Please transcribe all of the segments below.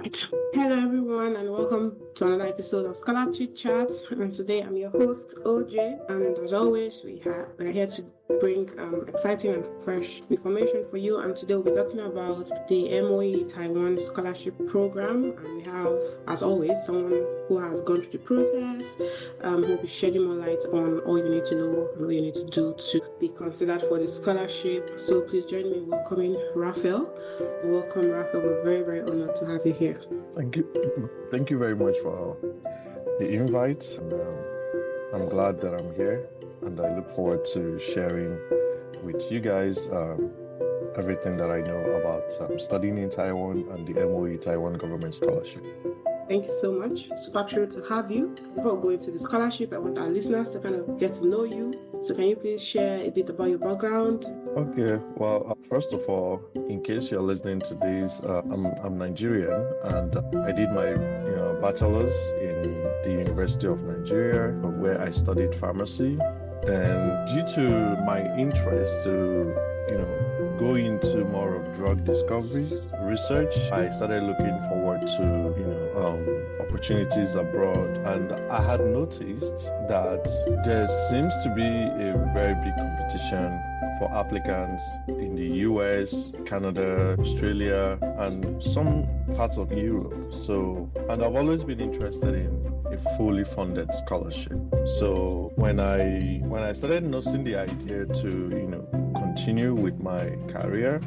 right. Hello everyone and welcome to another episode of ScholarChitChats. And today I'm your host Ojay, and as always we're here to bring exciting and fresh information for you. And today we'll be talking about the MOE Taiwan Scholarship Program, and we have, as always, someone who has gone through the process, who will be shedding more light on all you need to know and what you need to do to be considered for the scholarship. So please join me in welcoming Raphael. Welcome, Raphael. We're very, very honored to have you here. Thank you. Thank you very much for the invite. And, I'm glad that I'm here, and I look forward to sharing with you guys everything that I know about studying in Taiwan and the MOE Taiwan Government Scholarship. Thank you so much. Super thrilled to have you. Before we go into the scholarship, I want our listeners to kind of get to know you. So can you please share a bit about your background? Okay. Well, first of all, in case you're listening to this, I'm Nigerian, and I did my bachelor's in the University of Nigeria, where I studied pharmacy. And due to my interest to go into more of drug discovery research, I started looking forward to opportunities abroad, and I had noticed that there seems to be a very big competition for applicants in the US, Canada, Australia, and some parts of Europe. And I've always been interested in a fully funded scholarship. So when I started noticing the idea to continue with my career,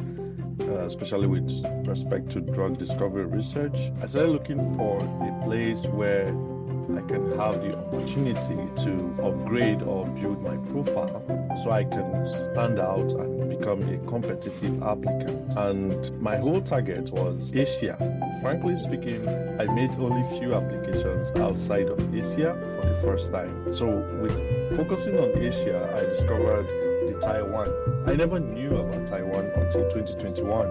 especially with respect to drug discovery research, I started looking for a place where I can have the opportunity to upgrade or build my profile so I can stand out and become a competitive applicant. And my whole target was Asia. Frankly speaking, I made only few applications outside of Asia for the first time. So with focusing on Asia, I discovered the Taiwan. I never knew about Taiwan until 2021.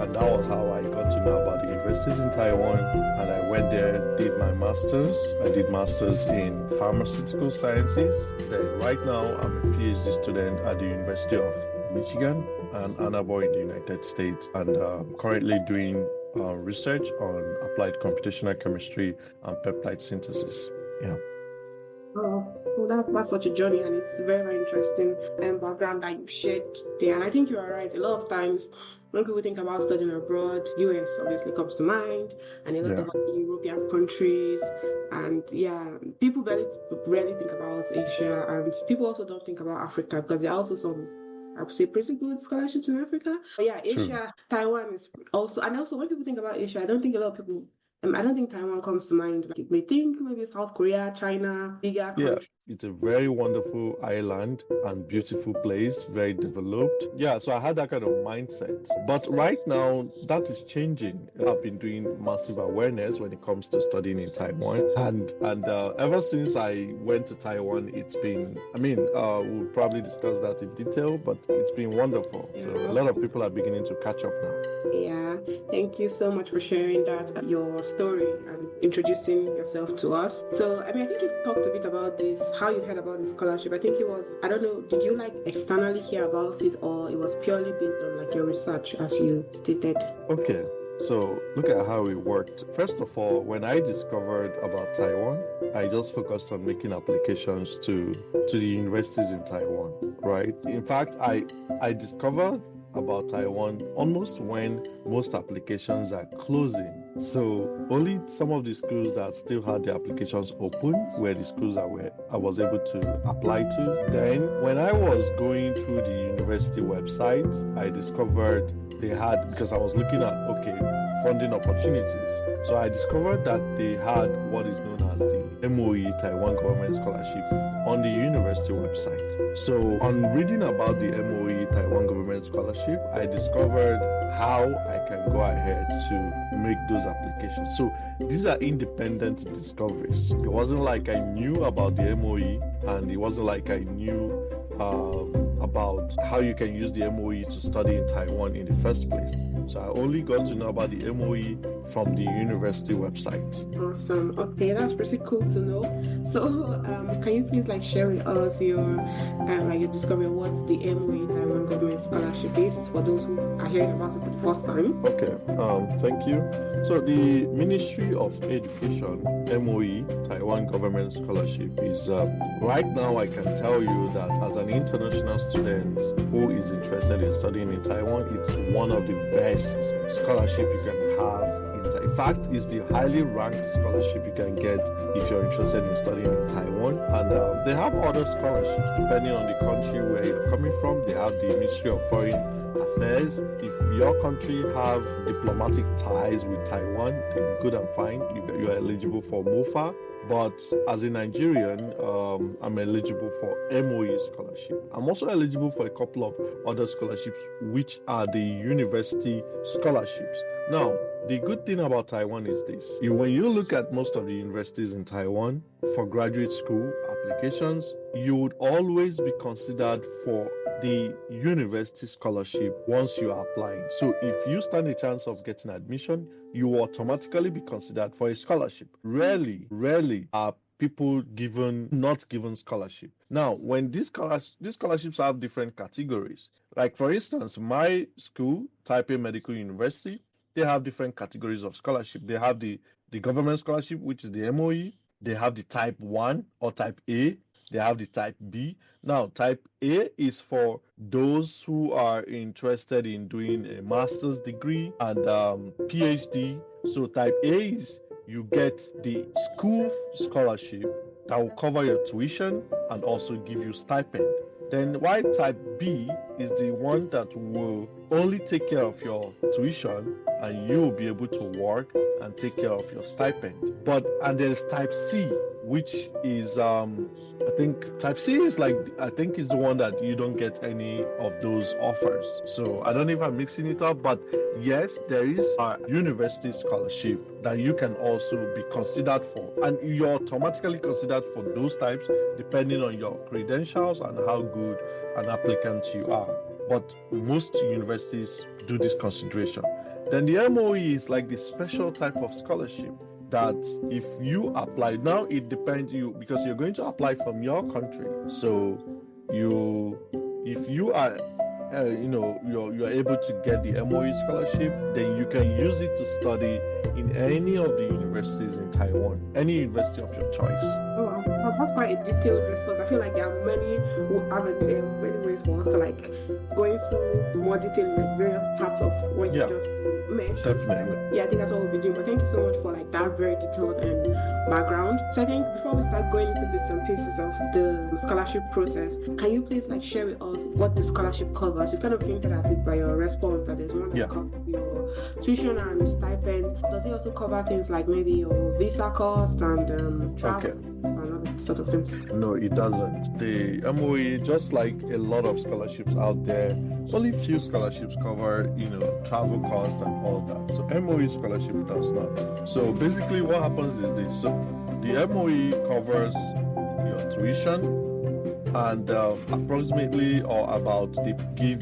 And that was how I got to know about the universities in Taiwan. And I went there, did my master's. I did master's in pharmaceutical sciences. Then right now, I'm a PhD student at the University of Michigan and Ann Arbor in the United States, and currently doing research on applied computational chemistry and peptide synthesis. Yeah. Well, that's such a journey, and it's very, very interesting background that you've shared there. And I think you are right. A lot of times when people think about studying abroad, US obviously comes to mind, and a lot of European countries. And people rarely think about Asia, and people also don't think about Africa because there are also some, I would say, pretty good scholarships in Africa. But Asia, true. Taiwan is also, and also when people think about Asia, I don't think Taiwan comes to mind. Like, we think maybe South Korea, China, bigger countries. It's a very wonderful island and beautiful place, very developed. So I had that kind of mindset. But right now, that is changing. I've been doing massive awareness when it comes to studying in Taiwan. And ever since I went to Taiwan, it's been, we'll probably discuss that in detail, but it's been wonderful. So a lot of people are beginning to catch up now. Yeah, thank you so much for sharing that, your story, and introducing yourself to us. So, I think you've talked a bit about this, how you heard about this scholarship. I think it was, I don't know, did you externally hear about it, or it was purely based on your research, as you stated? Okay, so look at how it worked. First of all, when I discovered about Taiwan, I just focused on making applications to the universities in Taiwan, right? In fact, I discovered about Taiwan almost when most applications are closing. So only some of the schools that still had their applications open were the schools that I was able to apply to. Then when I was going through the university website, I discovered they had, because I was looking at, funding opportunities. So I discovered that they had what is known as the MOE Taiwan Government Scholarship on the university website. So on reading about the MOE Taiwan Government Scholarship, I discovered how I can go ahead to make those applications. So these are independent discoveries. It wasn't like I knew about the MOE, and it wasn't like I knew about how you can use the MOE to study in Taiwan in the first place. So I only got to know about the MOE from the university website. Awesome. Okay, that's pretty cool to know. So can you please share with us your discovery of what the MOE Taiwan Taiwan Government Scholarship is for those who are hearing about it for the first time? Okay, thank you. So the Ministry of Education, MOE Taiwan Government Scholarship is right now I can tell you that as an international student who is interested in studying in Taiwan, it's one of the best scholarship you can have. In fact, it's the highly ranked scholarship you can get if you're interested in studying in Taiwan. And they have other scholarships depending on the country where you're coming from. They have the Ministry of Foreign Affairs. If your country have diplomatic ties with Taiwan, then good and fine. You're eligible for MOFA. But as a Nigerian, I'm eligible for MOE scholarship. I'm also eligible for a couple of other scholarships, which are the university scholarships. Now, the good thing about Taiwan is this. When you look at most of the universities in Taiwan for graduate school applications, you would always be considered for the university scholarship once you are applying. So if you stand a chance of getting admission, you will automatically be considered for a scholarship. Rarely are people not given scholarship. Now, when these scholarships have different categories, like for instance, my school, Taipei Medical University, they have different categories of scholarship. They have the government scholarship, which is the MOE. They have the type 1 or type A. They have the type B. Now, type A is for those who are interested in doing a master's degree and PhD. So type A is you get the school scholarship that will cover your tuition and also give you stipend. Then while type B is the one that will only take care of your tuition and you will be able to work and take care of your stipend. And there's type C, which is I think type C is is the one that you don't get any of those offers. So I don't know if I'm mixing it up, but yes, there is a university scholarship that you can also be considered for, and you're automatically considered for those types depending on your credentials and how good an applicant you are. But most universities do this consideration. Then the MOE is like the special type of scholarship that if you apply, now it depends because you're going to apply from your country. So if you are you're able to get the MOE scholarship, then you can use it to study in any of the universities in Taiwan, any university of your choice. Oh, wow. That's quite a detailed response. I feel like there are many who have many ways for us to going through more detail in various parts of what you just mentioned. Definitely. Yeah, I think that's what we'll be doing. But thank you so much for that very detailed background. So I think before we start going into bits and pieces of the scholarship process, can you please share with us what the scholarship covers? You kind of hinted at it by your response that there's one that covers your tuition and stipend. Does it also cover things like maybe your visa cost and travel and other sort of things? No, it doesn't. The MOE, just like a lot of scholarships out there, only few scholarships cover travel cost and all that. So MOE scholarship does not. So basically what happens is this. So the MOE covers your tuition and approximately or about they give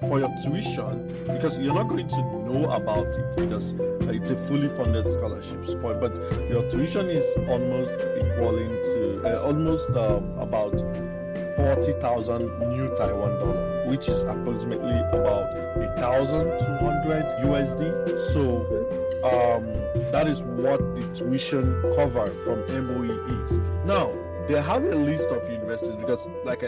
for your tuition, because you're not going to know about it because it's a fully funded scholarship. But your tuition is almost equaling to about 40,000 new Taiwan dollar, which is approximately about 1,200 USD. So that is what the tuition cover from MOE is. Now, they have a list of universities because, like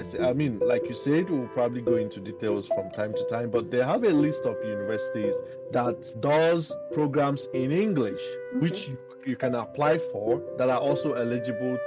you said, we'll probably go into details from time to time, but they have a list of universities that does programs in English, which you can apply for, that are also eligible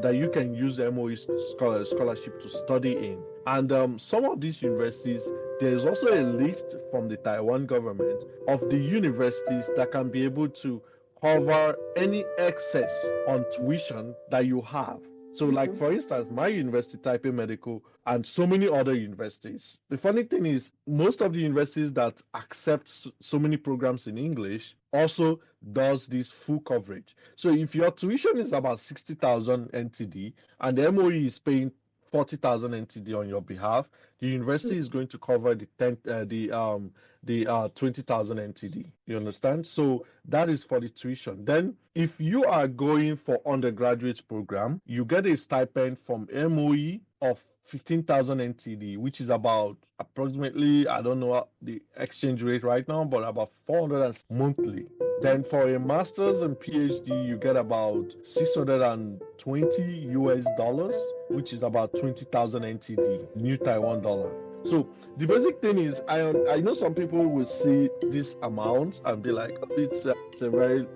that you can use MOE scholarship to study in. And some of these universities, there's also a list from the Taiwan government of the universities that can be able to cover any excess on tuition that you have. So like, for instance, my university, Taipei Medical, and so many other universities. The funny thing is, most of the universities that accept so many programs in English also does this full coverage. So if your tuition is about 60,000 NTD and the MOE is paying 40,000 NTD on your behalf. The university is going to cover the 20,000 NTD. You understand? So that is for the tuition. Then if you are going for undergraduate program, you get a stipend from MOE of 15,000 NTD, which is about approximately, I don't know the exchange rate right now, but about 400 monthly. Then for a master's and PhD, you get about 620 US dollars, which is about 20,000 NTD, new Taiwan dollar. So the basic thing is, I know some people will see this amount and be like, oh, it's a very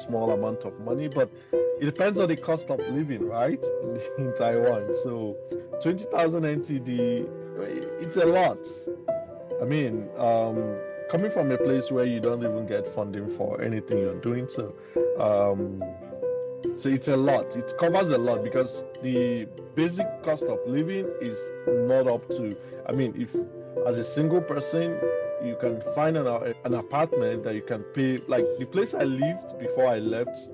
small amount of money, but it depends on the cost of living, right, in Taiwan. So 20,000 NTD, it's a lot. I mean, coming from a place where you don't even get funding for anything you're doing, so it's a lot. It covers a lot because the basic cost of living is not up to. I mean, if as a single person you can find an apartment that you can pay, like the place I lived before I left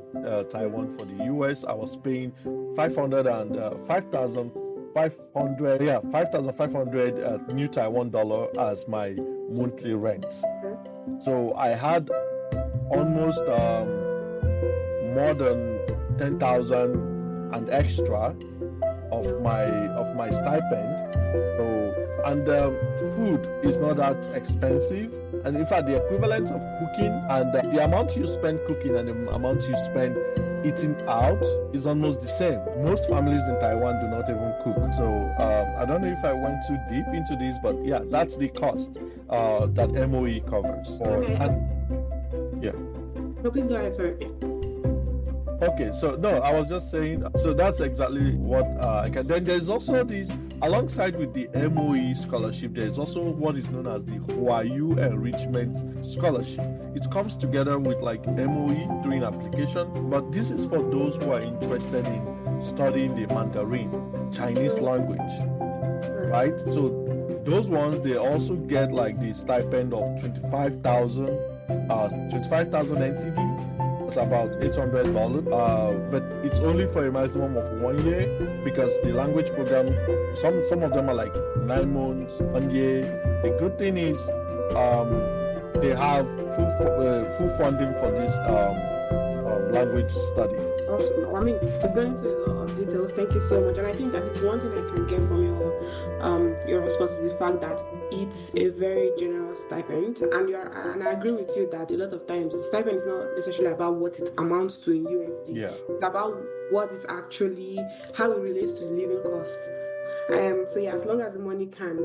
Taiwan for the US, I was paying 5,500 new Taiwan dollar as my monthly rent. So I had almost more than 10,000 and extra of my stipend. So and food is not that expensive, and in fact the equivalent of cooking and the amount you spend cooking and the amount you spend eating out is almost the same. Most families in Taiwan do not even cook. So I don't know if I went too deep into this, but yeah, that's the cost that MOE covers. Yeah. No, please go ahead, sorry. Okay, so no, I was just saying, so that's exactly what I can. Then there's also this, alongside with the MOE scholarship, there's also what is known as the Huayu Enrichment Scholarship. It comes together with like MOE during application, but this is for those who are interested in studying the Mandarin, Chinese language, right? So those ones, they also get like the stipend of 25,000 NTD. It's about $800, but it's only for a maximum of 1 year because the language program, some of them are like 9 months, 1 year. The good thing is they have full funding for this language study. Awesome. I mean, to go into a lot of details, thank you so much. And I think that it's one thing I can get from your response is the fact that it's a very generous stipend, and I agree with you that a lot of times the stipend is not necessarily about what it amounts to in USD. Yeah. It's about what it actually, how it relates to the living costs. So yeah, as long as the money can,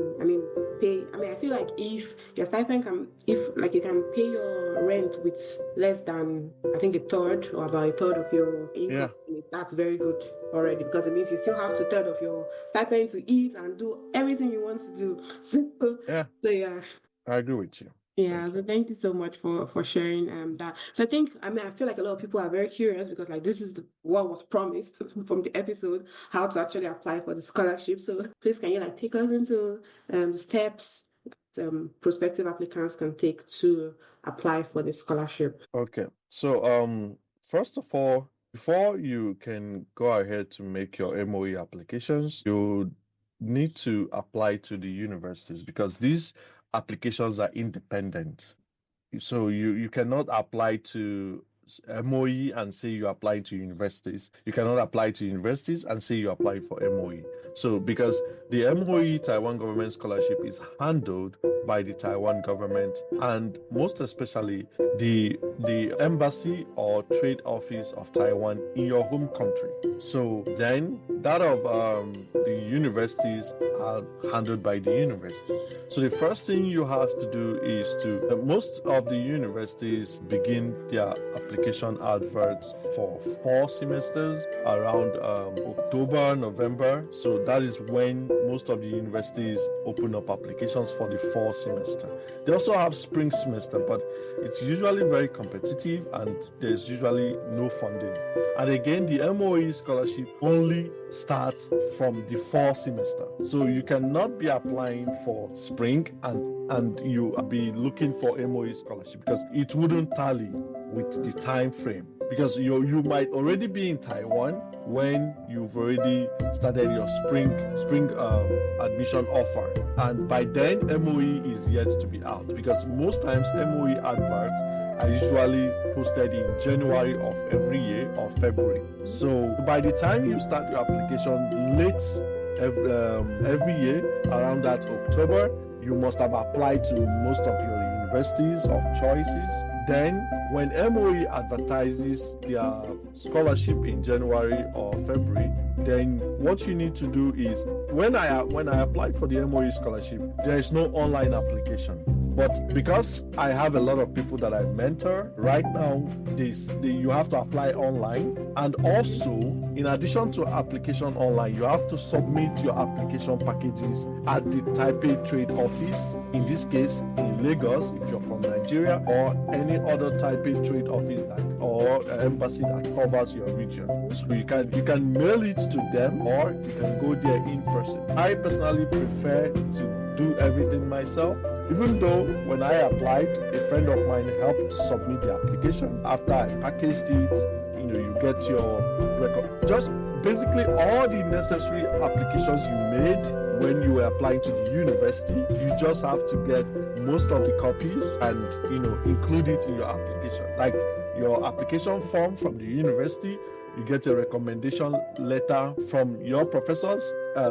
pay. I feel like if your stipend you can pay your rent with less than, I think, a third or about a third of your income, that's very good already, because it means you still have 2/3 of your stipend to eat and do everything you want to do. So yeah, I agree with you. Yeah, so thank you so much for sharing that. So I feel like a lot of people are very curious because like this is what was promised from the episode, how to actually apply for the scholarship. So please, can you take us into the steps prospective applicants can take to apply for the scholarship? Okay, so first of all, before you can go ahead to make your MOE applications, you need to apply to the universities because these applications are independent. So you cannot apply to MOE and say you apply to universities. You cannot apply to universities and say you apply for MOE. So because the MOE Taiwan Government Scholarship is handled by the Taiwan government and most especially the embassy or trade office of Taiwan in your home country. So then that of the universities are handled by the university. So the first thing you have to do is most of the universities begin their application adverts for 4 semesters around October, November. So that is when most of the universities open up applications for the fall semester. They also have spring semester, but it's usually very competitive and there's usually no funding. And again, the MOE scholarship only starts from the fall semester. So you cannot be applying for spring and you be looking for MOE scholarship because it wouldn't tally with the time frame. because you might already be in Taiwan when you've already started your spring admission offer, and by then MOE is yet to be out, because most times MOE adverts are usually posted in January of every year or February. So by the time you start your application late every year, around that October, you must have applied to most of your universities of choices. Then when MOE advertises their scholarship in January or February, then what you need to do is, when I applied for the MOE scholarship, there is no online application. But because I have a lot of people that I mentor right now, you have to apply online. And also, in addition to application online, you have to submit your application packages at the Taipei Trade Office, in this case in Lagos if you're from Nigeria, or any other Taipei Trade Office or embassy that covers your region. So you can mail it to them, or you can go there in person. I personally prefer to do everything myself, even though when I applied, a friend of mine helped submit the application. After I packaged it, you get your record. Just basically all the necessary applications you made when you were applying to the university, you just have to get most of the copies and include it in your application. Like your application form from the university, you get a recommendation letter from your professors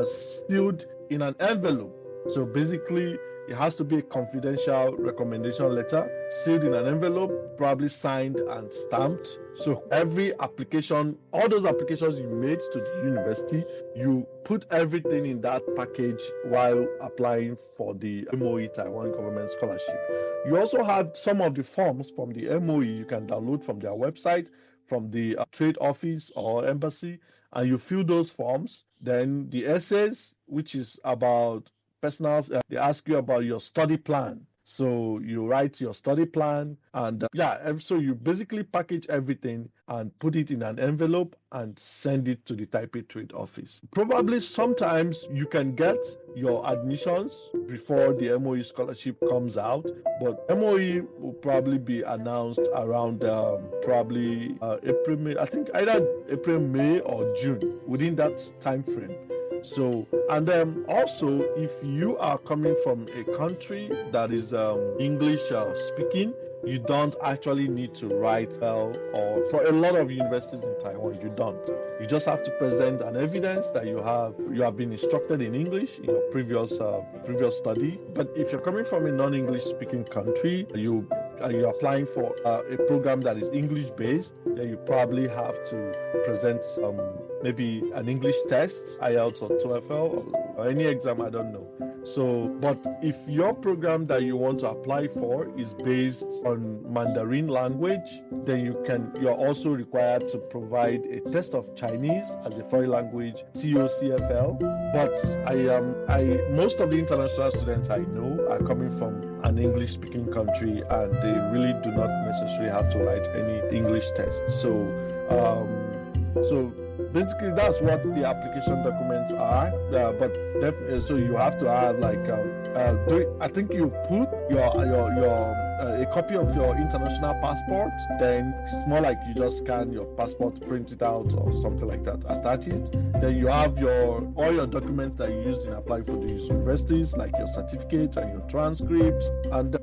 sealed in an envelope. So basically, it has to be a confidential recommendation letter, sealed in an envelope, probably signed and stamped. So every application, all those applications you made to the university, you put everything in that package while applying for the MOE Taiwan Government Scholarship. You also have some of the forms from the MOE you can download from their website, from the trade office or embassy, and you fill those forms. Then the essays, which is about personal, they ask you about your study plan. So you write your study plan, and so you basically package everything and put it in an envelope and send it to the Taipei Trade Office. Probably sometimes you can get your admissions before the MOE scholarship comes out, but MOE will probably be announced around probably April, May. I think either April, May, or June, within that time frame. So, and also, if you are coming from a country that is English speaking, you don't actually need to write or for a lot of universities in Taiwan, you don't. You just have to present an evidence that you have been instructed in English in your previous study. But if you're coming from a non-English speaking country, you're applying for a program that is English based, then you probably have to present maybe an English test, IELTS or TOEFL or any exam, I don't know. So, but if your program that you want to apply for is based on Mandarin language, then you're also required to provide a test of Chinese as a foreign language, TOCFL. But most of the international students I know are coming from an English speaking country, and they really do not necessarily have to write any English test. So basically, that's what the application documents are. But definitely, so you have to have I think you put a copy of your international passport. Then it's more like you just scan your passport, print it out, or something like that. Attach it. Then you have all your documents that you use in applying for these universities, like your certificates and your transcripts. And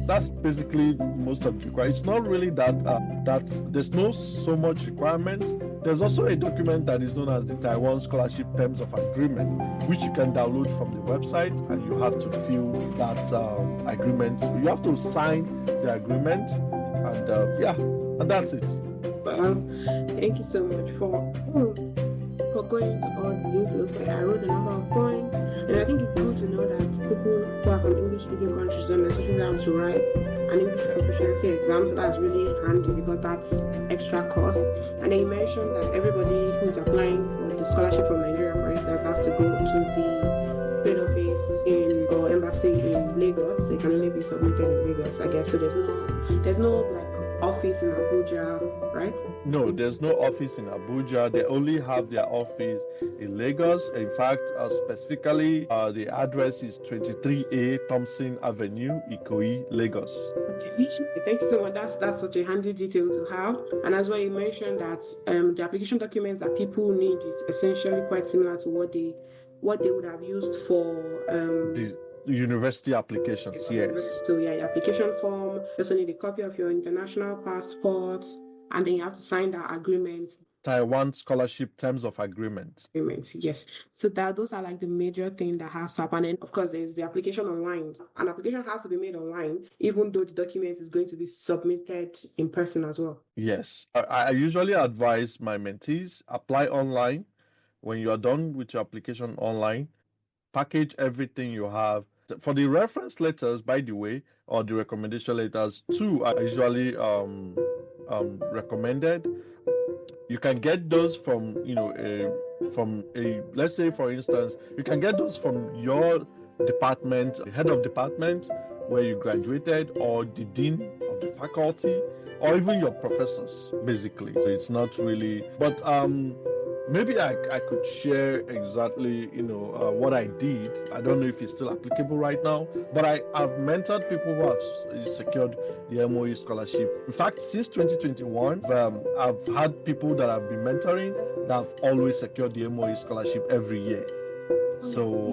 that's basically most of the requirements. It's not really there's no so much requirements. There's also a document that is known as the Taiwan Scholarship Terms of Agreement, which you can download from the website, and you have to fill that agreement. You have to sign the agreement, and that's it. Thank you so much for going into all the details. I wrote a number of points, and I think it's good to know that people who are from English-speaking countries don't necessarily have to write an English proficiency exam, so that's really handy because that's extra cost. And then you mentioned that everybody who's applying for the scholarship from Nigeria, for instance, has to go to the trade office or embassy in Lagos. So it can only be submitted in Lagos, I guess. So there's no office in Abuja, right? No, there's no office in Abuja. They only have their office in Lagos. In fact, specifically, the address is 23A Thompson Avenue, Ikoyi, Lagos. Okay, thank you so much. That's such a handy detail to have. And as well, you mentioned that the application documents that people need is essentially quite similar to what they would have used for the university applications. Yes. So yeah, your application form. You also need a copy of your international passport, and then you have to sign that agreement. Taiwan Scholarship Terms of Agreement. Yes. So those are like the major thing that has to happen. And of course, there's the application online. An application has to be made online, even though the document is going to be submitted in person as well. Yes. I usually advise my mentees apply online. When you are done with your application online, package everything you have. For the reference letters, by the way, or the recommendation letters, 2 are usually recommended. You can get those from, let's say, for instance, you can get those from your department, head of department where you graduated, or the dean of the faculty, or even your professors, basically. So it's not really, but maybe I could share exactly, what I did. I don't know if it's still applicable right now, but I've mentored people who have secured the MOE scholarship. In fact, since 2021, I've had people that I've been mentoring that have always secured the MOE scholarship every year. So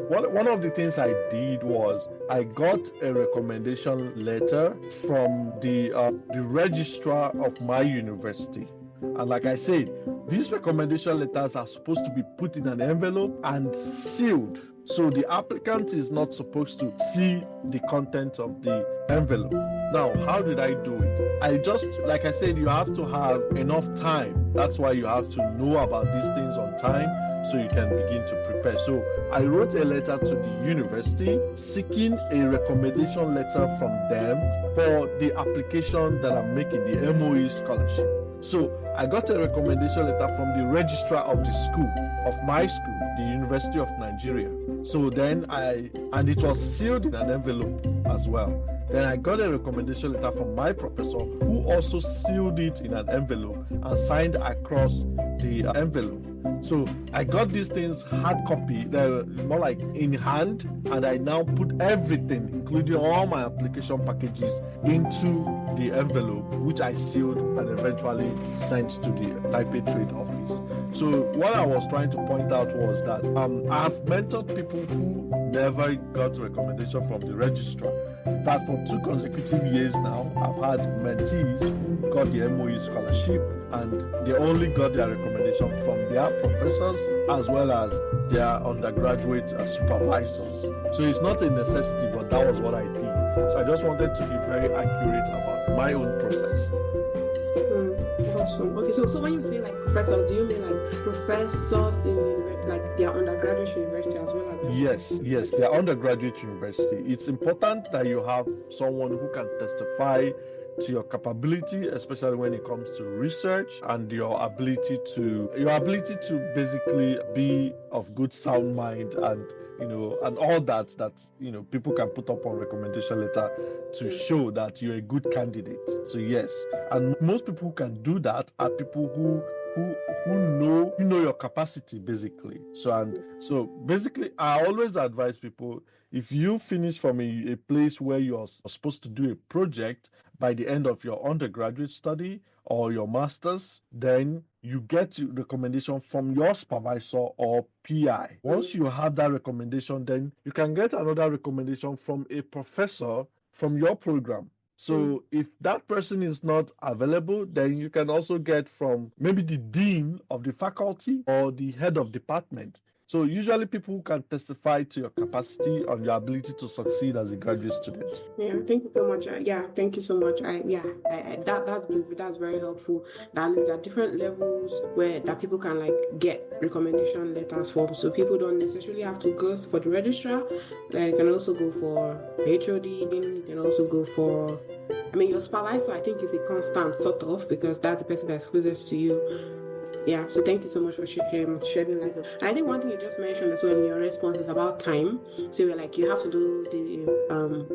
one of the things I did was I got a recommendation letter from the registrar of my university. And like I said, these recommendation letters are supposed to be put in an envelope and sealed. So the applicant is not supposed to see the content of the envelope. Now, how did I do it? Like I said, you have to have enough time. That's why you have to know about these things on time so you can begin to prepare. So I wrote a letter to the university seeking a recommendation letter from them for the application that I'm making, the MOE scholarship. So I got a recommendation letter from the registrar of the school, of my school, the University of Nigeria. So then and it was sealed in an envelope as well. Then I got a recommendation letter from my professor, who also sealed it in an envelope and signed across the envelope. So I got these things hard copy, they're more like in hand, and I now put everything, including all my application packages, into the envelope, which I sealed and eventually sent to the Taipei Trade Office. So what I was trying to point out was that I've mentored people who never got a recommendation from the registrar. In fact, for 2 consecutive years now, I've had mentees who got the MOE scholarship, and they only got their recommendation from their professors as well as their undergraduate supervisors. So it's not a necessity, but that was what I did. So I just wanted to be very accurate about my own process. Awesome. Okay, so when you say like professors, do you mean like professors in like their undergraduate university as well as Yes, their undergraduate university. It's important that you have someone who can testify to your capability, especially when it comes to research, and your ability to basically be of good sound mind, and and all that people can put up on recommendation letter to show that you're a good candidate. So yes, and most people who can do that are people who know your capacity, basically. So basically I always advise people, if you finish from a place where you're supposed to do a project by the end of your undergraduate study or your master's, then you get recommendation from your supervisor or PI. Once you have that recommendation, then you can get another recommendation from a professor from your program. So if that person is not available, then you can also get from maybe the dean of the faculty or the head of department. So usually people who can testify to your capacity and your ability to succeed as a graduate student. Yeah, thank you so much. Thank you so much. That's very helpful. That there are different levels that people can like get recommendation letters from. So people don't necessarily have to go for the registrar. They can also go for HOD. Then you can also go for, your supervisor. I think is a constant sort of, because that's the person that's closest to you. Yeah, so thank you so much for shedding light. I think one thing you just mentioned as well in your response is about time. So you're like, you have to do the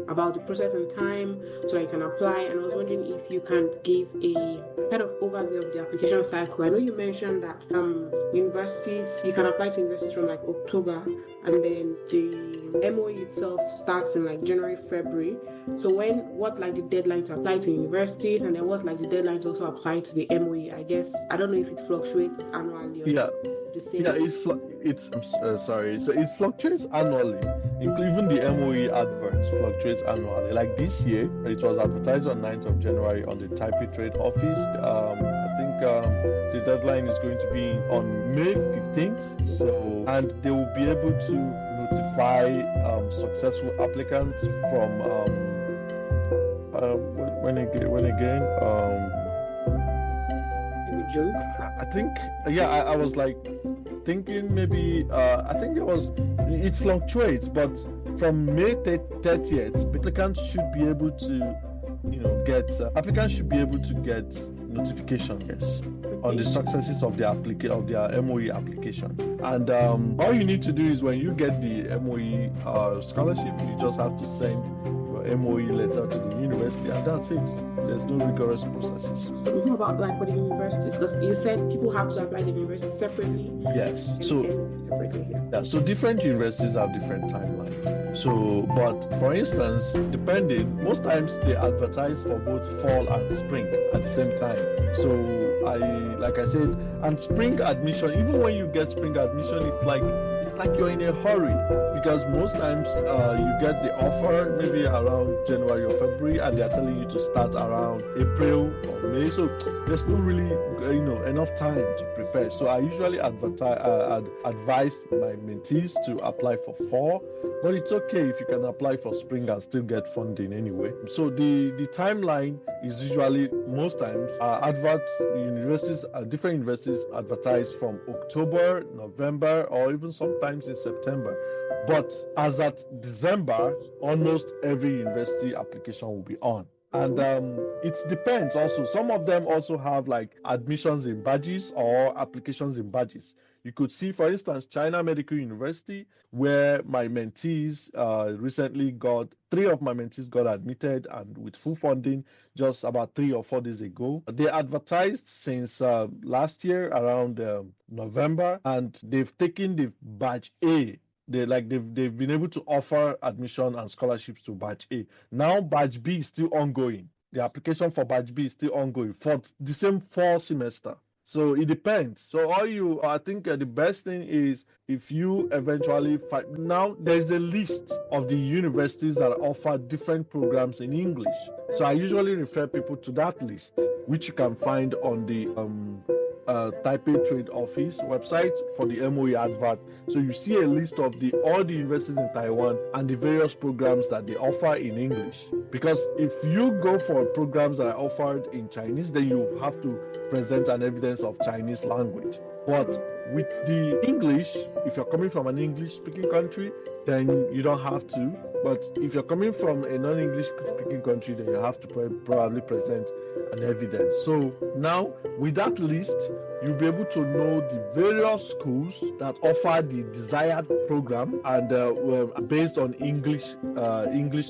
about the process and time so that you can apply. And I was wondering if you can give a kind of overview of the application cycle. I know you mentioned that universities, you can apply to universities from like October, and then the MOE itself starts in like January, February. So what like the deadline to apply to universities, and then what's like the deadline to also apply to the MOE? I guess I don't know if it fluctuates annually or the same. Yeah, sorry. So it fluctuates annually. Even the MOE adverts fluctuates annually. Like this year, it was advertised on 9th of January on the Taipei Trade Office. I think the deadline is going to be on May 15th. So, and they will be able to notify successful applicants from when again. June? I think, I was like thinking maybe, I think it fluctuates, but from May 30th, applicants should be able to, applicants should be able to get notification, yes, on the successes of their MOE application. And all you need to do is when you get the MOE scholarship, you just have to send your MOE letter to the university, and that's it. There's no rigorous processes. So what about like for the universities? Because you said people have to apply to the university separately. Yes. Separately, yeah. So different universities have different timelines. So, but for instance, depending, most times they advertise for both fall and spring at the same time. So like I said, and spring admission, even when you get spring admission, it's like you're in a hurry, because most times you get the offer maybe around January or February, and they're telling you to start around April or May. So there's no really enough time to prepare. So I usually advise my mentees to apply for fall, but it's okay if you can apply for spring and still get funding anyway. So the timeline is usually most times different universities advertise from October, November, or even sometimes in September. But as at December, almost every university application will be on. And it depends also. Some of them also have like admissions in badges or applications in badges. You could see, for instance, China Medical University, where my mentees recently three of my mentees got admitted and with full funding just about 3 or 4 days ago. They advertised since last year around November, and they've taken the badge A. They've been able to offer admission and scholarships to batch A. Now batch B is still ongoing. The application for batch B is still ongoing for the same fall semester. So it depends. So I think the best thing is if you eventually find, now there's a list of the universities that offer different programs in English. So I usually refer people to that list, which you can find on the Taipei Trade Office website for the MOE advert. So you see a list of all the universities in Taiwan and the various programs that they offer in English. Because if you go for programs that are offered in Chinese, then you have to present an evidence of Chinese language. But with the English, if you're coming from an English-speaking country, then you don't have to. But if you're coming from a non-English speaking country, then you have to probably present an evidence. So now, with that list, you'll be able to know the various schools that offer the desired program and based on English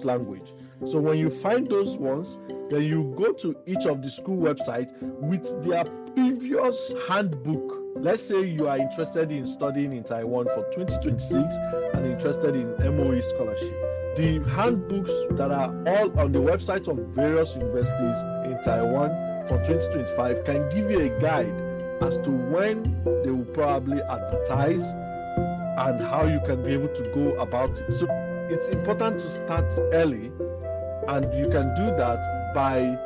language. So when you find those ones, then you go to each of the school websites with their previous handbook. Let's say you are interested in studying in Taiwan for 2026 and interested in MOE scholarship. The handbooks that are all on the websites of various universities in Taiwan for 2025 can give you a guide as to when they will probably advertise and how you can be able to go about it. So it's important to start early, and you can do that by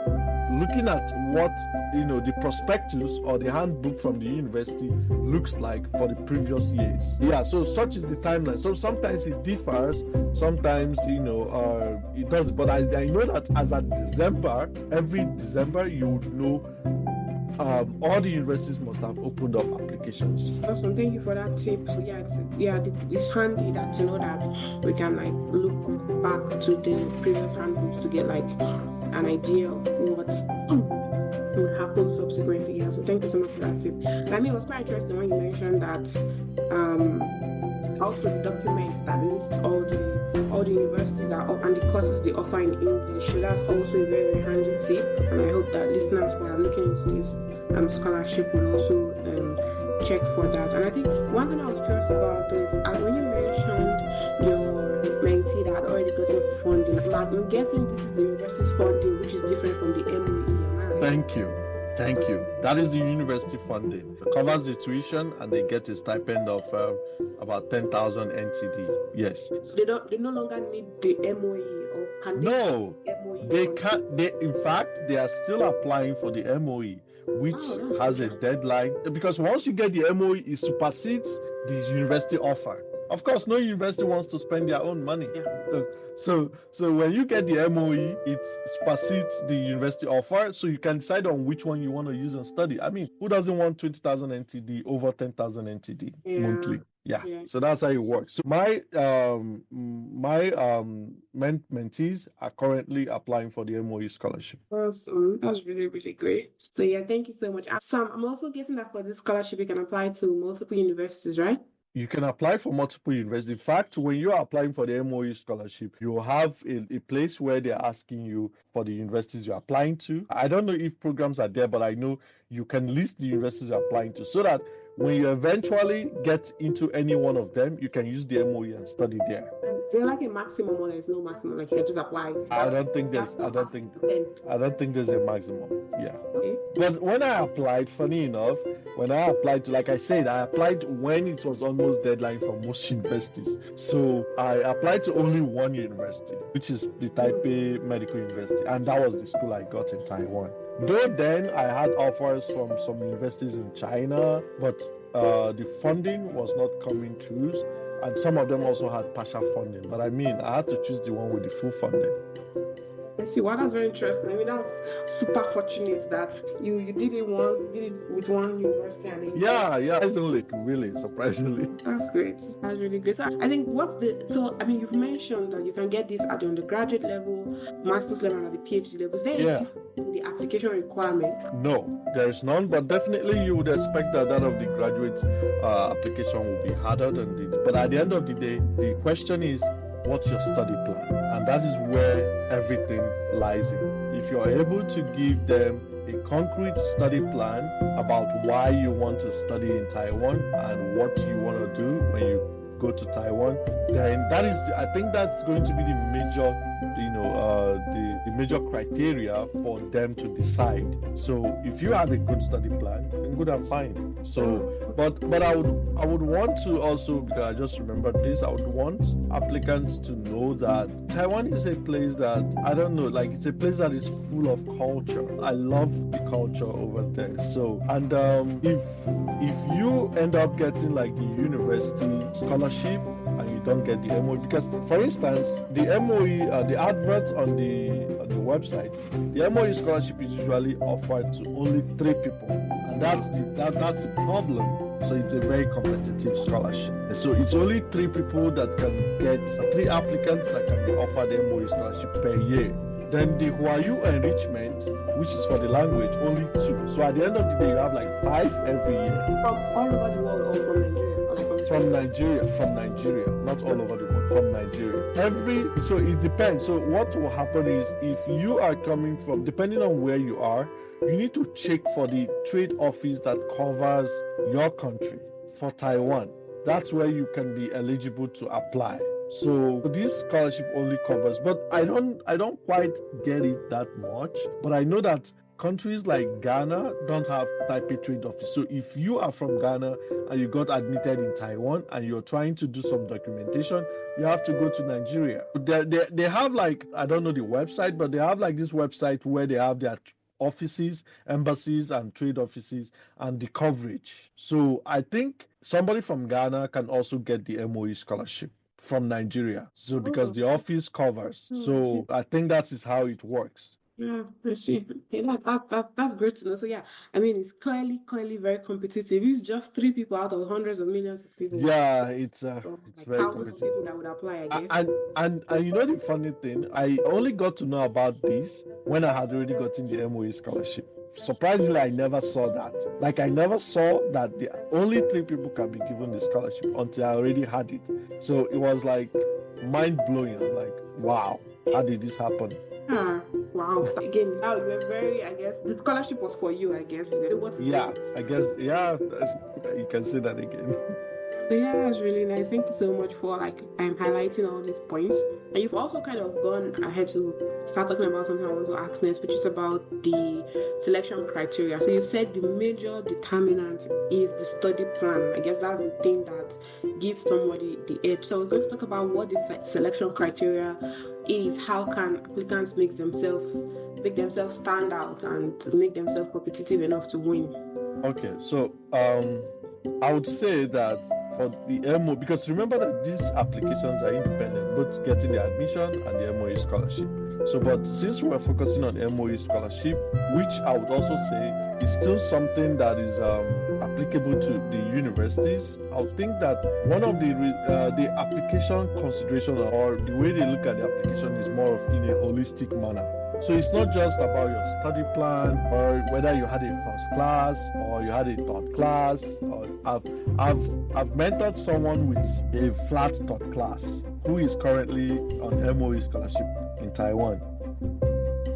looking at what the prospectus or the handbook from the university looks like for the previous years. Yeah, so such is the timeline. So sometimes it differs, sometimes it does. But I know that as at December, every December, you would know all the universities must have opened up applications. Awesome, thank you for that tip. So it's handy that to know that we can like look back to the previous handbooks to get like an idea of what would happen subsequently. Yeah, so thank you so much for that tip. I mean, it was quite interesting when you mentioned that also the documents that list all the universities and the courses they offer in English. So that's also a very, very handy tip. And I hope that listeners who are looking into this scholarship will also check for that. And I think one thing I was curious about is when you mentioned your mentee that had already gotten funding, I'm guessing this is the university's funding, which is different from the MOE. Thank you. That is the university funding. It covers the tuition and they get a stipend of about 10,000 NTD. Yes. So they no longer need the MOE, or can they? No, MOE they can't. In fact, they are still applying for the MOE, which has a deadline. Because once you get the MOE, it supersedes the university offer. Of course, no university wants to spend their own money. Yeah. So when you get the MOE, it supersedes the university offer, so you can decide on which one you want to use and study. I mean, who doesn't want 20,000 NTD over 10,000 NTD monthly? Yeah. So that's how it works. So my mentees are currently applying for the MOE scholarship. Awesome. That's really, really great. So yeah, thank you so much. Sam, I'm also getting that for this scholarship, you can apply to multiple universities, right? You can apply for multiple universities. In fact, when you are applying for the MOE scholarship, you have a place where they're asking you for the universities you're applying to. I don't know if programs are there, but I know you can list the universities you're applying to so that when you eventually get into any one of them, you can use the MOE and study there. Is there like a maximum, or there's no maximum? Like you can just apply? I don't think there's a maximum. Yeah. Okay. But when I applied, funny enough, like I said, I applied when it was almost deadline for most universities. So I applied to only one university, which is the Taipei Medical University, and that was the school I got in Taiwan. Though then I had offers from some universities in China, but the funding was not coming through, and some of them also had partial funding. But I mean, I had to choose the one with the full funding. I see. Well, that's very interesting. I mean, that's super fortunate that you did it with one university. And surprisingly. That's great. That's really great. So I think you've mentioned that you can get this at the undergraduate level, master's level, and at the PhD level. Is there a difference in the application requirement? No, there is none, but definitely you would expect that of the graduate application will be harder than this. But at the end of the day, the question is, what's your study plan? And that is where everything lies in. If you're able to give them a concrete study plan about why you want to study in Taiwan and what you want to do when you go to Taiwan, then I think that's going to be the major the major criteria for them to decide. So if you have a good study plan, then good and fine. So but I would want to also, because I just remembered this, I would want applicants to know that Taiwan is a place that, I don't know, like it's a place that is full of culture. I love the culture over there. So, and if you end up getting like the university scholarship and you don't get the MOE, because for instance, the MOE, the advert on the website, the MOE scholarship is usually offered to only 3 people, and that's the problem. So it's a very competitive scholarship. So it's only 3 people that can get 3 applicants that can be offered the MOE scholarship per year. Then the Huayu enrichment, which is for the language, only 2. So at the end of the day, you have like 5 every year. From all over the world, or from Nigeria? From Nigeria, not all over the world, from Nigeria. So it depends. So what will happen is, if you are coming from, depending on where you are, you need to check for the trade office that covers your country. For Taiwan, that's where you can be eligible to apply. So this scholarship only covers, but I don't quite get it that much. But I know that countries like Ghana don't have Taipei trade office. So if you are from Ghana and you got admitted in Taiwan and you're trying to do some documentation, you have to go to Nigeria. They have, like, I don't know the website, but they have like this website where they have their offices, embassies, and trade offices, and the coverage. So I think somebody from Ghana can also get the MOE scholarship from Nigeria. So because the office covers. So I think that is how it works. Yeah, I see. Yeah, that's great to know. So yeah, I mean, it's clearly very competitive. It's just three people out of hundreds of millions of people, Yeah, or it's like very thousands of competitive. people that would apply, I A- guess. And, and you know the funny thing, I only got to know about this when I had already gotten the MOE scholarship. Surprisingly, I never saw that. Like I never saw that the only three people can be given the scholarship until I already had it. So it was like mind blowing. I'm like, wow, how did this happen? Ah, wow. Again, now you were very, I guess, the scholarship was for you, I guess. It was for Yeah, you. I guess, yeah, you can say that again. So yeah, that's really nice. Thank you so much for like highlighting all these points. And you've also kind of gone ahead to start talking about something I want to ask next, which is about the selection criteria. So you said the major determinant is the study plan. I guess that's the thing that gives somebody the edge. So we're going to talk about what the selection criteria is. How can applicants make themselves stand out and make themselves competitive enough to win? Okay, so I would say that for the MO, because remember that these applications are independent, both getting the admission and the MOE scholarship. So, but since we're focusing on MOE scholarship, which I would also say is still something that is applicable to the universities, I would think that one of the application consideration or the way they look at the application is more of in a holistic manner. So it's not just about your study plan or whether you had a first class or you had a third class. Or I've mentored someone with a flat third class who is currently on MOE scholarship in Taiwan.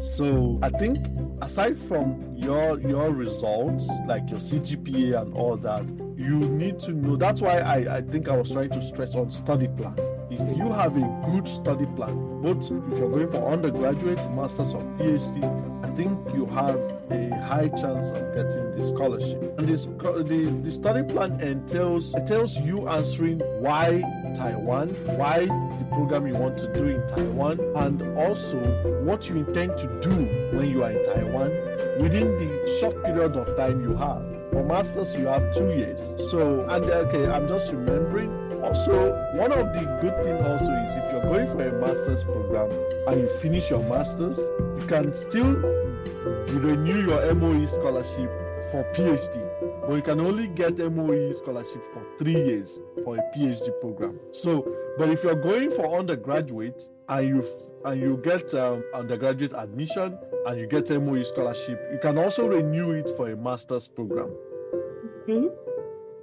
So I think aside from your results, like your CGPA and all that, you need to know. That's why I think I was trying to stress on study plan. If you have a good study plan, both if you're going for undergraduate, master's or PhD, I think you have a high chance of getting the scholarship. And the study plan entails you answering why Taiwan, why the program you want to do in Taiwan, and also what you intend to do when you are in Taiwan within the short period of time you have. For masters, you have 2 years. So, and okay, I'm just remembering. Also, one of the good things also is if you're going for a master's program and you finish your master's, you can still renew your MOE scholarship for PhD. But you can only get MOE scholarship for 3 years for a PhD program. So, but if you're going for undergraduate and you get undergraduate admission and you get MOE scholarship, you can also renew it for a master's program. Mm-hmm.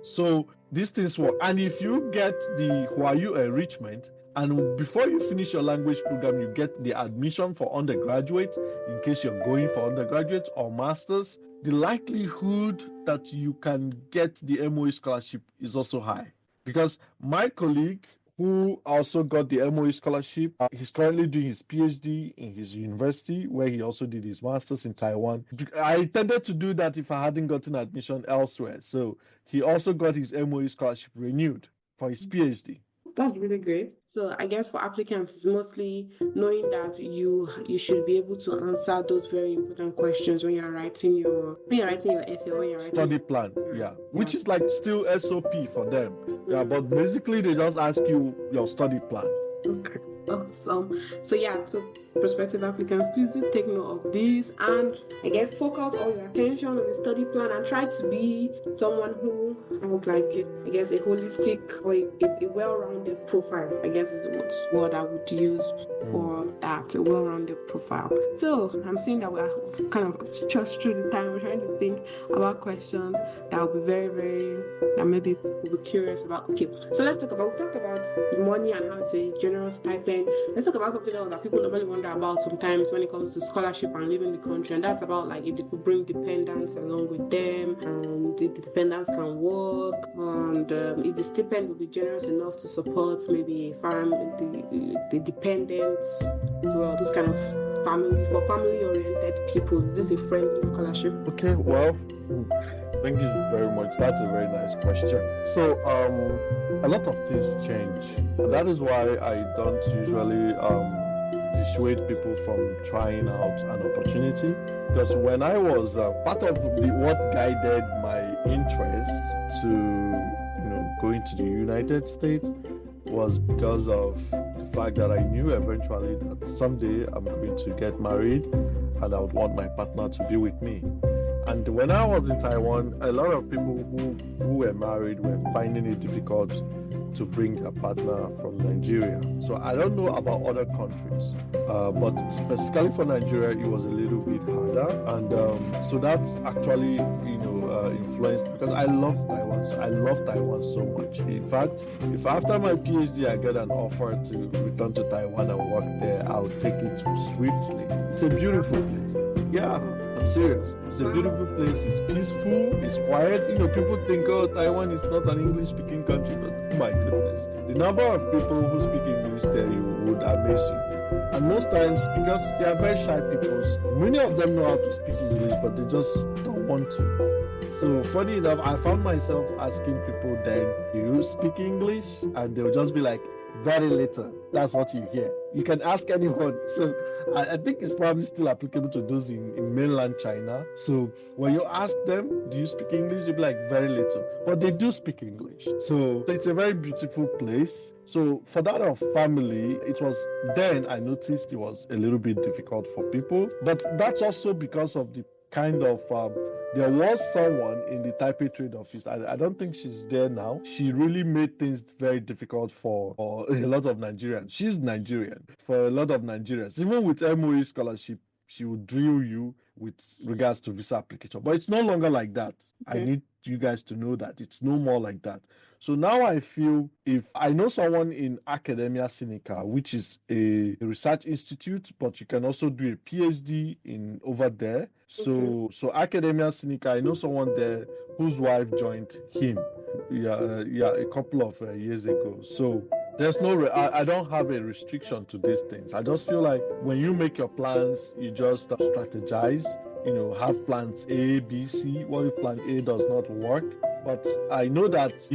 So these things work. And if you get the Huayu enrichment, and before you finish your language program, you get the admission for undergraduate, in case you're going for undergraduate or masters, the likelihood that you can get the MOE scholarship is also high. Because my colleague who also got the MOE scholarship, he's currently doing his PhD in his university, where he also did his master's in Taiwan. I intended to do that if I hadn't gotten admission elsewhere. So he also got his MOE scholarship renewed for his PhD. That's really great. So I guess for applicants, it's mostly knowing that you should be able to answer those very important questions when you're writing your essay or when you're writing Study plan, yeah, which is like still SOP for them. Yeah, but basically they just ask you your study plan. Okay. Awesome. So yeah, so prospective applicants, please do take note of this and I guess focus all your attention on the study plan and try to be someone who has like a holistic or a well-rounded profile. I guess is the word I would use for that, a well-rounded profile. So I'm seeing that we're kind of just through the time. We're trying to think about questions that will be that maybe we'll be curious about. Okay, so we talked about money and how it's a general stipend. Let's talk about something else that people normally wonder about sometimes when it comes to scholarship and leaving the country, and that's about like if they could bring dependents along with them, and if the dependents can work, and if the stipend will be generous enough to support maybe the dependents, well, those kind of family-oriented people. Is this a friendly scholarship? Okay, well, thank you very much. That's a very nice question. So, a lot of things change, and that is why I don't usually dissuade people from trying out an opportunity. Because when I was part of what guided my interest to going to the United States was because of the fact that I knew eventually that someday I'm going to get married and I would want my partner to be with me. And when I was in Taiwan, a lot of people who were married were finding it difficult to bring their partner from Nigeria. So I don't know about other countries, but specifically for Nigeria, it was a little bit harder. And so that's actually, influenced, because I love Taiwan. I love Taiwan so much. In fact, if after my PhD I get an offer to return to Taiwan and work there, I'll take it swiftly. It's a beautiful place. Yeah, I'm serious. It's a beautiful place. It's peaceful. It's quiet. People think, oh, Taiwan is not an English-speaking country, but oh my goodness, the number of people who speak English there would amaze you. And most times, because they are very shy people, many of them know how to speak English, but they just don't want to. So funny enough, I found myself asking people then, do you speak English? And they'll just be like, very little. That's what you hear. You can ask anyone. So I think it's probably still applicable to those in mainland China. So when you ask them, do you speak English? You'll be like, very little. But they do speak English. So it's a very beautiful place. So for that of family, it was then I noticed it was a little bit difficult for people. But that's also because of the kind of there was someone in the Taipei trade office. I don't think she's there now. She really made things very difficult for a lot of Nigerians. She's Nigerian. For a lot of Nigerians, even with MOE scholarship, she would drill you with regards to visa application. But it's no longer like that. Okay. I need you guys to know that it's no more like that. So now I feel if I know someone in Academia Sinica, which is a research institute, but you can also do a PhD over there. So Academia Sinica, I know someone there whose wife joined him, a couple of years ago. So there's I don't have a restriction to these things. I just feel like when you make your plans, you just strategize. Have plans A, B, C. What if plan A does not work? But I know that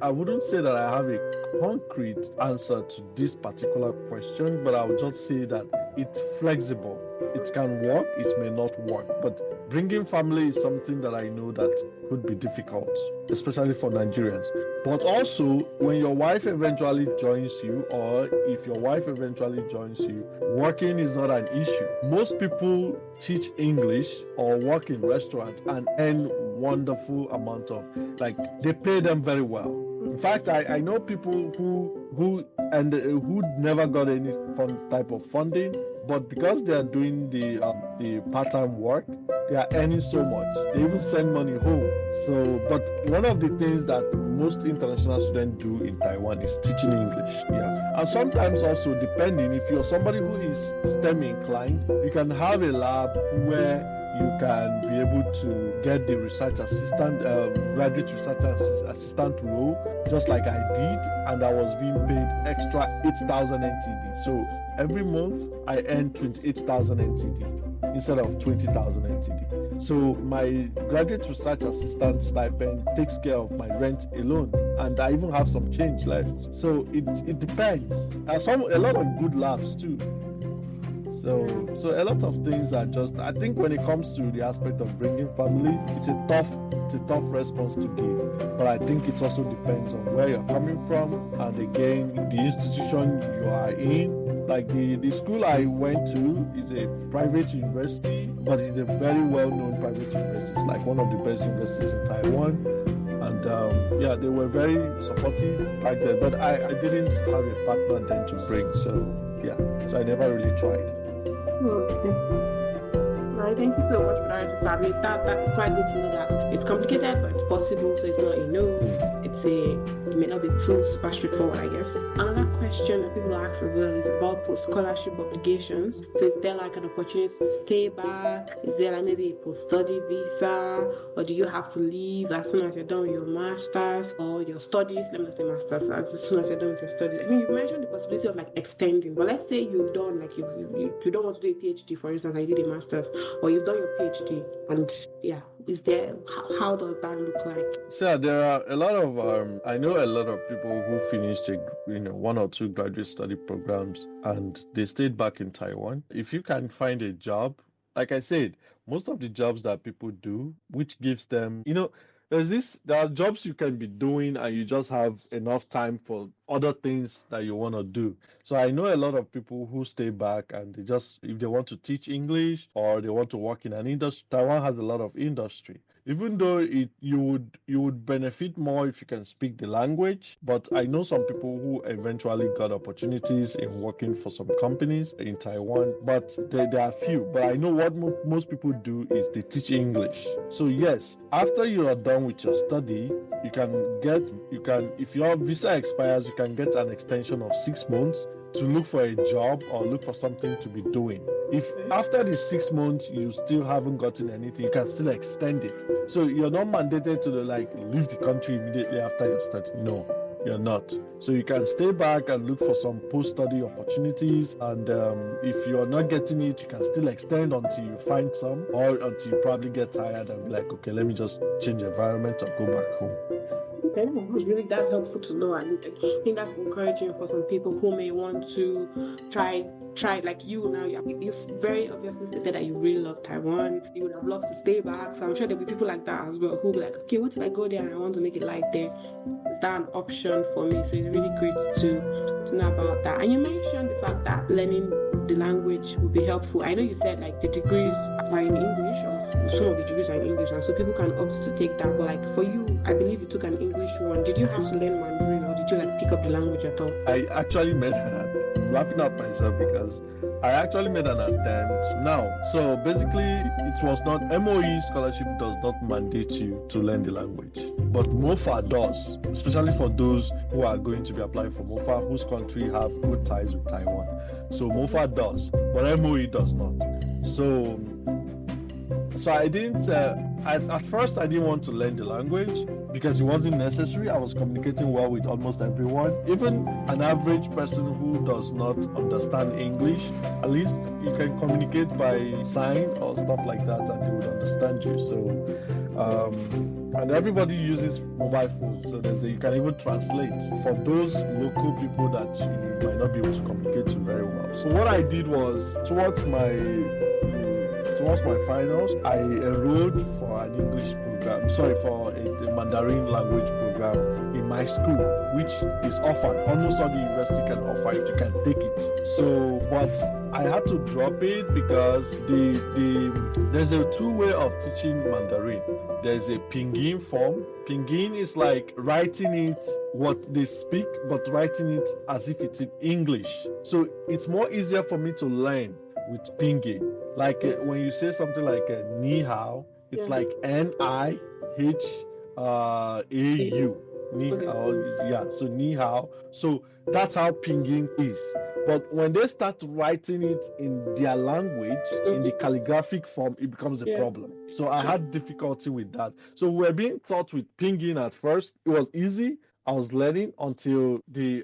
I wouldn't say that I have a concrete answer to this particular question, but I would just say that it's flexible. It can work, it may not work. But bringing family is something that I know that could be difficult, especially for Nigerians. But also, when your wife eventually joins you, or if your wife eventually joins you, working is not an issue. Most people teach English or work in restaurants and earn wonderful amount of, they pay them very well. In fact, I know people who never got any type of funding, but because they are doing the part-time work, they are earning so much. They even send money home. So, but one of the things that most international students do in Taiwan is teaching English. Yeah, and sometimes also depending if you're somebody who is STEM inclined, you can have a lab where you can be able to get the research assistant, graduate research assistant role, just like I did, and I was being paid extra 8,000 NTD. So every month I earn 28,000 NTD instead of 20,000 NTD. So my graduate research assistant stipend takes care of my rent alone, and I even have some change left. So it depends. A lot of good labs too. So a lot of things are just, I think when it comes to the aspect of bringing family, it's a tough response to give. But I think it also depends on where you're coming from, and again, the institution you are in. Like the school I went to is a private university, but it's a very well-known private university. It's like one of the best universities in Taiwan. And they were very supportive back then, but I didn't have a partner then to bring. So I never really tried. Right, thank you so much for that. So I mean, that's quite good to know that it's complicated, but it's possible. So it's not it may not be too super straightforward, I guess. Another question that people ask as well is about post-scholarship obligations. So is there like an opportunity to stay back? Is there like maybe a post-study visa? Or do you have to leave as soon as you're done with your master's or your studies? Let me not say master's, as soon as you're done with your studies. I mean, you've mentioned the possibility of like extending, but let's say you've done like you don't want to do a PhD, for instance, and you did a master's, or you've done your PhD, and is there, how does that look like? So there are a lot of I know a lot of people who finished one or two graduate study programs and they stayed back in Taiwan. If you can find a job, like I said, most of the jobs that people do, which gives them, there are jobs you can be doing and you just have enough time for other things that you want to do. So I know a lot of people who stay back and they just, if they want to teach English or they want to work in an industry, Taiwan has a lot of industry. Even though you would benefit more if you can speak the language, but I know some people who eventually got opportunities in working for some companies in Taiwan, but there are few. But I know what most people do is they teach English. So yes, after you are done with your study, if your visa expires, you can get an extension of 6 months to look for a job or look for something to be doing. If after the 6 months you still haven't gotten anything, you can still extend it. So you're not mandated to leave the country immediately after your study. No, you're not. So you can stay back and look for some post-study opportunities. And if you're not getting it, you can still extend until you find some, or until you probably get tired and be like, okay, let me just change environment or go back home. Okay, that's helpful to know. At least I think that's encouraging for some people who may want to try like you now. You've very obviously stated that you really love Taiwan. You would have loved to stay back. So I'm sure there'll be people like that as well who will be like, okay, what if I go there and I want to make it life there? Is that an option for me? So it's really great to know about that. And you mentioned the fact that learning the language would be helpful. I know you said like the degrees are in English, or some of the degrees are in English, and so people can opt to take that. But like for you, I believe you took an English one. Did you have to learn Mandarin, or did you pick up the language at all? I actually made I'm laughing at myself because I actually made an attempt now. So basically, it was not, MOE scholarship does not mandate you to learn the language, but MOFA does, especially for those who are going to be applying for MOFA, whose country have good ties with Taiwan. So MOFA does, but MOE does not. So I didn't, at first I didn't want to learn the language because it wasn't necessary. I was communicating well with almost everyone. Even an average person who does not understand English, at least you can communicate by sign or stuff like that and they would understand you. So, and everybody uses mobile phones, so you can even translate for those local people that you might not be able to communicate to very well. So what I did was, towards my finals, I enrolled for an English program, for a Mandarin language program in my school, which is offered. Almost all the university can offer it, you can take it. So, but I had to drop it because there's a two-way of teaching Mandarin. There's a Pinyin form. Pinyin is like writing it what they speak, but writing it as if it's in English. So it's more easier for me to learn with Pinyin. Like when you say something like ni hao, it's like NIHAU. Ni hao, yeah. So ni hao. So that's how Pinyin is. But when they start writing it in their language, in the calligraphic form, it becomes a problem. So I had difficulty with that. So we were being taught with Pinyin at first. It was easy. I was learning until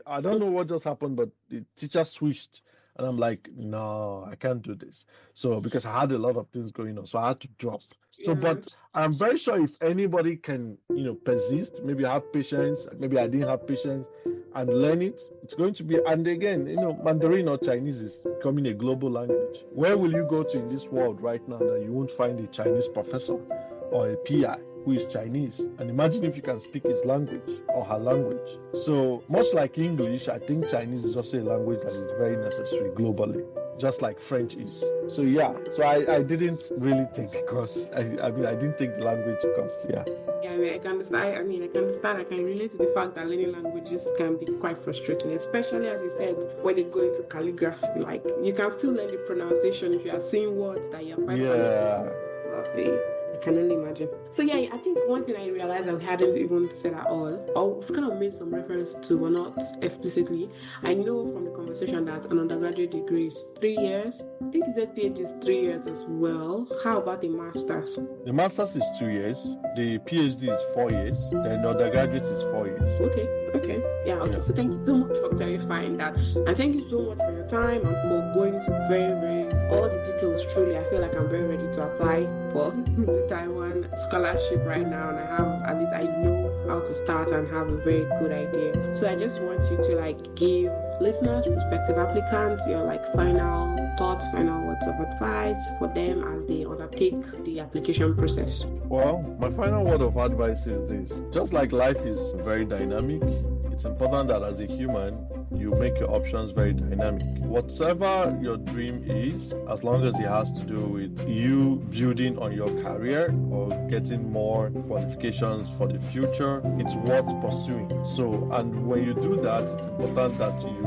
I don't know what just happened, but the teacher switched. And I'm like, no, I can't do this. So because I had a lot of things going on, so I had to drop. So, but I'm very sure if anybody can, persist, maybe have patience, maybe I didn't have patience, and learn it, it's going to be, and again, Mandarin or Chinese is becoming a global language. Where will you go to in this world right now that you won't find a Chinese professor or a PI who is Chinese? And imagine if you can speak his language or her language. So much like English, I think Chinese is also a language that is very necessary globally, just like French is. So yeah, so I didn't really take the course. I didn't take the language course. Yeah. I can understand. I can relate to the fact that learning languages can be quite frustrating, especially as you said, when they go into calligraphy. Like you can still learn the pronunciation if you are seeing words that you're quite I can only imagine. So yeah, I think one thing I realized I hadn't even said at all, or kind of made some reference to, but not explicitly. I know from the conversation that an undergraduate degree is 3 years. I think you said PhD is 3 years as well. How about the master's? The master's is 2 years. The PhD is 4 years. Then the undergraduate is 4 years. Okay. Yeah. So thank you so much for clarifying that, and thank you so much for your time and for going to very all the details. Truly, I feel like I'm very ready to apply for the Taiwan scholarship right now, and I know how to start and have a very good idea. So I just want you to give listeners, prospective applicants, your final thoughts, final words of advice for them as they undertake the application process. Well, my final word of advice is this: just like life is very dynamic, it's important that as a human, you make your options very dynamic. Whatever your dream is, as long as it has to do with you building on your career or getting more qualifications for the future, it's worth pursuing. So, and when you do that, it's important that you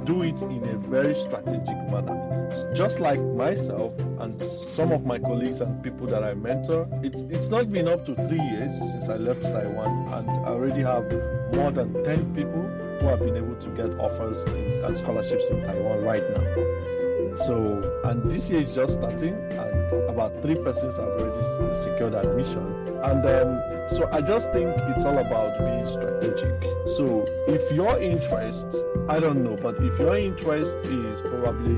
do it in a very strategic manner. Just like myself and some of my colleagues and people that I mentor, it's not been up to 3 years since I left Taiwan, and I already have more than 10 people who have been able to get offers and scholarships in Taiwan right now. So, and this year is just starting, and about 3 persons have already secured admission. And so I just think it's all about being strategic. So if your interest, I don't know, but if your interest is probably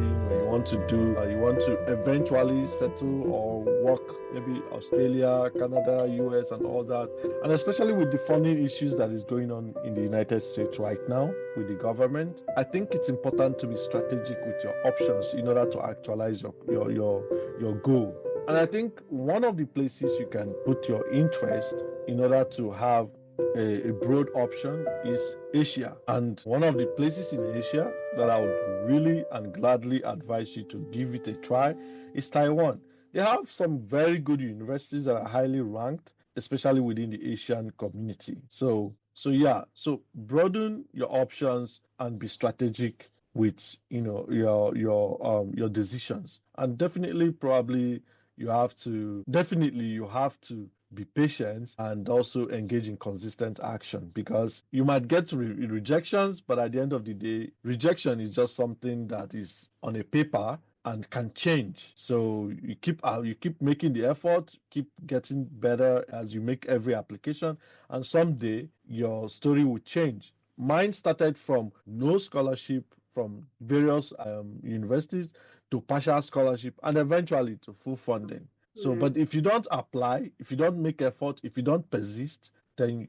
you want to eventually settle or work maybe Australia, Canada, US and all that, and especially with the funding issues that is going on in the United States right now with the government, I think it's important to be strategic with your options in order to actualize your goal. And I think one of the places you can put your interest in order to have a broad option is Asia. And one of the places in Asia that I would really and gladly advise you to give it a try is Taiwan. They have some very good universities that are highly ranked, especially within the Asian community. So broaden your options and be strategic with your decisions. And definitely you have to be patient and also engage in consistent action, because you might get rejections, but at the end of the day, rejection is just something that is on a paper and can change. So you keep making the effort, keep getting better as you make every application, and someday your story will change. Mine started from no scholarship from various universities to partial scholarship and eventually to full funding. So, but if you don't apply, if you don't make effort, if you don't persist, then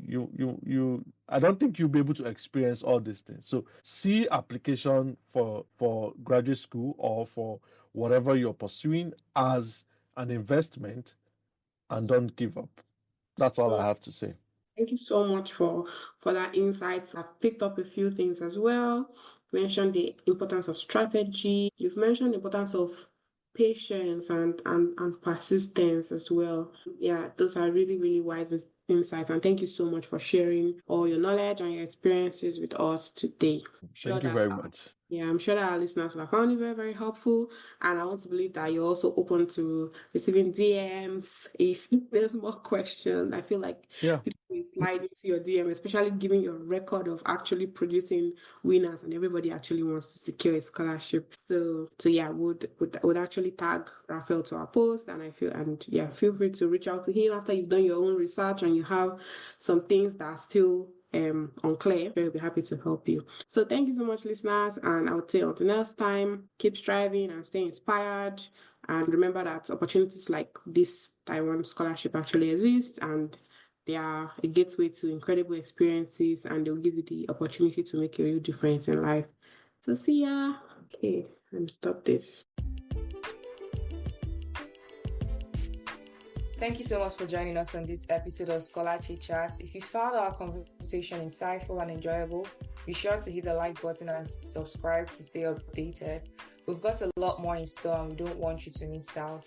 I don't think you'll be able to experience all these things. So see application for graduate school or for whatever you're pursuing as an investment, and don't give up. That's all I have to say. Thank you so much for that insights. I've picked up a few things as well. You mentioned the importance of strategy. You've mentioned the importance of patience and persistence as well. Yeah, those are really, really wise insights. And thank you so much for sharing all your knowledge and your experiences with us today. Thank you very much. Yeah, I'm sure that our listeners will have found it very, very helpful. And I want to believe that you're also open to receiving DMs if there's more questions. I feel like people will slide into your DM, especially given your record of actually producing winners, and everybody actually wants to secure a scholarship. So yeah, would actually tag Raphael to our post, and feel free to reach out to him after you've done your own research and you have some things that are still unclear. We'll be happy to help you. So thank you so much, listeners, and I would say until next time, keep striving and stay inspired, and remember that opportunities like this Taiwan scholarship actually exist, and they are a gateway to incredible experiences, and they'll give you the opportunity to make a real difference in life. So see ya. Okay, and stop this. Thank you so much for joining us on this episode of ScholarChitChats. If you found our conversation insightful and enjoyable, be sure to hit the like button and subscribe to stay updated. We've got a lot more in store and we don't want you to miss out.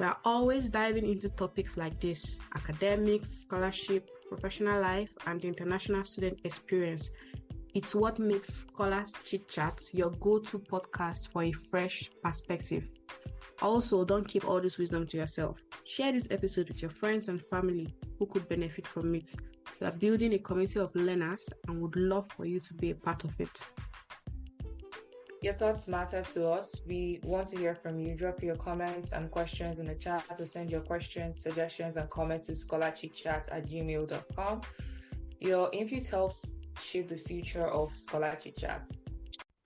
We are always diving into topics like this: academics, scholarship, professional life, and the international student experience. It's what makes ScholarChitChats your go-to podcast for a fresh perspective. Also, don't keep all this wisdom to yourself. Share this episode with your friends and family who could benefit from it. We are building a community of learners and would love for you to be a part of it. Your thoughts matter to us. We want to hear from you. Drop your comments and questions in the chat, or send your questions, suggestions, and comments to scholarchitchat@gmail.com. Your input helps shape the future of ScholarChitChats.